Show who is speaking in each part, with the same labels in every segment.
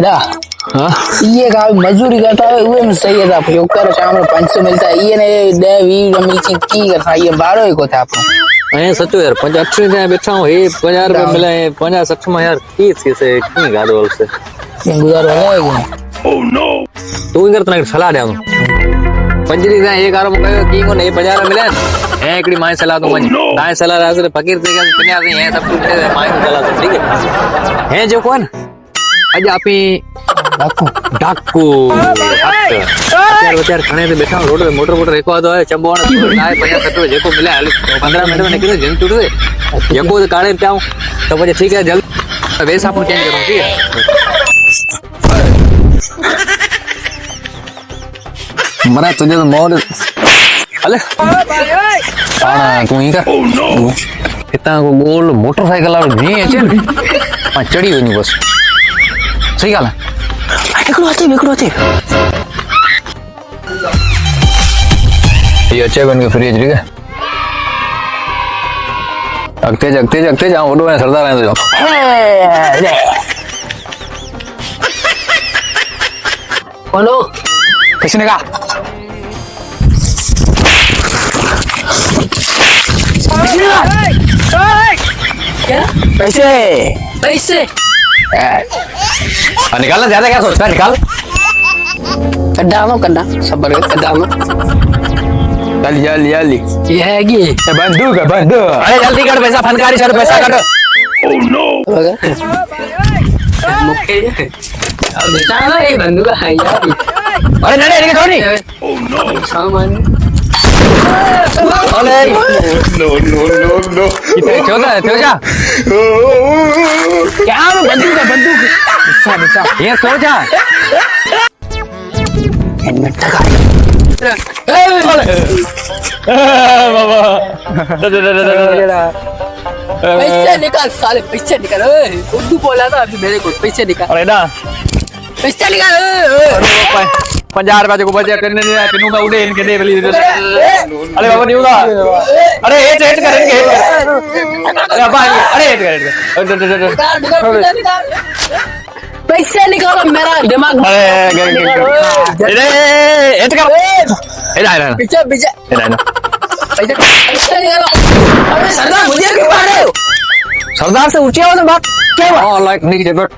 Speaker 1: दा
Speaker 2: हाँ
Speaker 1: ये का मजदूरी करता है वो में सही है आप योग करो शाम में 500 मिलता है ये ने 10 20 मिर्ची की करता ये 12 को था आपको
Speaker 2: अरे सचो यार 50 में बैठा हूँ ये 50 रुपए मिला है 50-60 में यार कैसे की गादो वाल से
Speaker 1: ये गुजार वाला है ये
Speaker 2: ओह नो तू इधर तना सलाह दे पंजरी से एक आरो कयो की को नहीं 50 मिले है एकड़ी माय सलाह तो मज दाए सलाह राज फकीर से कन्या से है सब कुछ माय सलाह तो ठीक है जो कौन आज आपी डाकू અત્યારે ખાણે તો બેઠા રોડ મોટર રેકો દો ચંબોણ ના 50-60 જેકો મિલે 15 મિનિટ में निकले जल्दी टूट दे જેકો કાળે પ્યાઉં તો પછી ठीक है जल्दी वेस आपको चेंज करूं ठीक है मरा तुझे तो मौत अले हां तू ही कर इतना को गोल मोटरसाइकिल वाला नहीं है चल चढ़ी हुई नहीं बस सही गाल एकड़ो आते ये अच्छे बन के फ्रीज ठीक है जगते जाओ ओडो है सरदार है तो
Speaker 1: बोलो
Speaker 2: किसने कहा
Speaker 1: क्या पैसे पैसे
Speaker 2: निकालना ज्यादा क्या सोचता है निकाल
Speaker 1: कड्डा सबर कड्डा
Speaker 2: जल्दी
Speaker 1: ये है कि
Speaker 2: बंदूक अरे जल्दी कर पैसा फनकारी सर पैसा काटो ओह नो
Speaker 1: मुके अब बेटा ना ये बंदूक है यार
Speaker 2: अरे नहीं छोड़ी
Speaker 1: ओह नो सामान
Speaker 2: अरे नो कितने चौथा
Speaker 1: क्या बंदूक बच्चा
Speaker 2: ये सोचा
Speaker 1: हेलमेट लगा
Speaker 2: बाबा
Speaker 1: पैसे निकाल साले पैसे निकाल उर्दू बोला था अभी मेरे को पैसे निकाल
Speaker 2: अरे ना
Speaker 1: पैसे निकाल
Speaker 2: 50 रुपए को बचे करने नहीं किन्नू का उड़े इनके दे बली अरे बाबा नहीं होगा अरे हेड करेंगे अरे भाई अरे हेड
Speaker 1: पैसे निकालो मेरा दिमाग
Speaker 2: अरे हेड कर इधर
Speaker 1: पीछे
Speaker 2: इधर
Speaker 1: पैसे निकालो अरे सरदार मुझे क्यों मार रहे हो
Speaker 2: सरदार से ऊंची आवाज में बात क्या हुआ और लाइक नीचे बैठ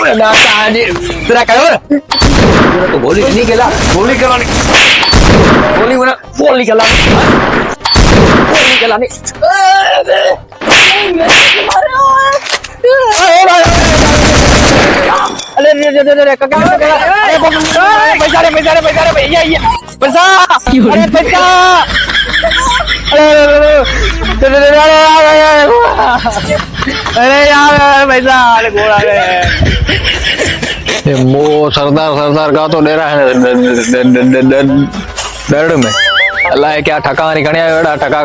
Speaker 2: ना ताजी तेरा करो तो गोली नहीं केला गोली करानी गोली केला नहीं अरे पैसा अरे यार पैसा अरे घोड़ा ये मो सरदार का तो डेरा है डर में अल्लाह क्या ठका नहीं कणिया एड़ा ठका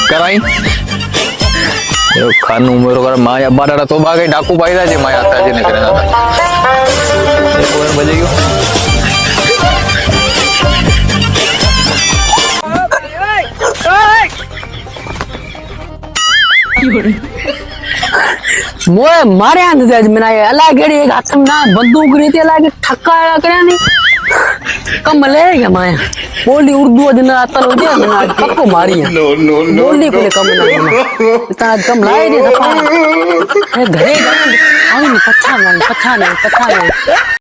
Speaker 2: कराई यो खानू मेरो कर माया बाड़ा तो बागे डाकू पाईदा जे माया आता जे ने करे ना ये कोण बजे गयो
Speaker 1: मोए मारे आंद आज मना अल्लाह केड़ी एक हाथ में ना बंदूक रही थी अल्लाह के ठक्का करे नहीं कम ले क्या माया बोली उर्दू दिन आता लो दे मैंने आज पक्को मारी है बोली को कम ना इतना कम लाए दे सपा घरे पछा नहीं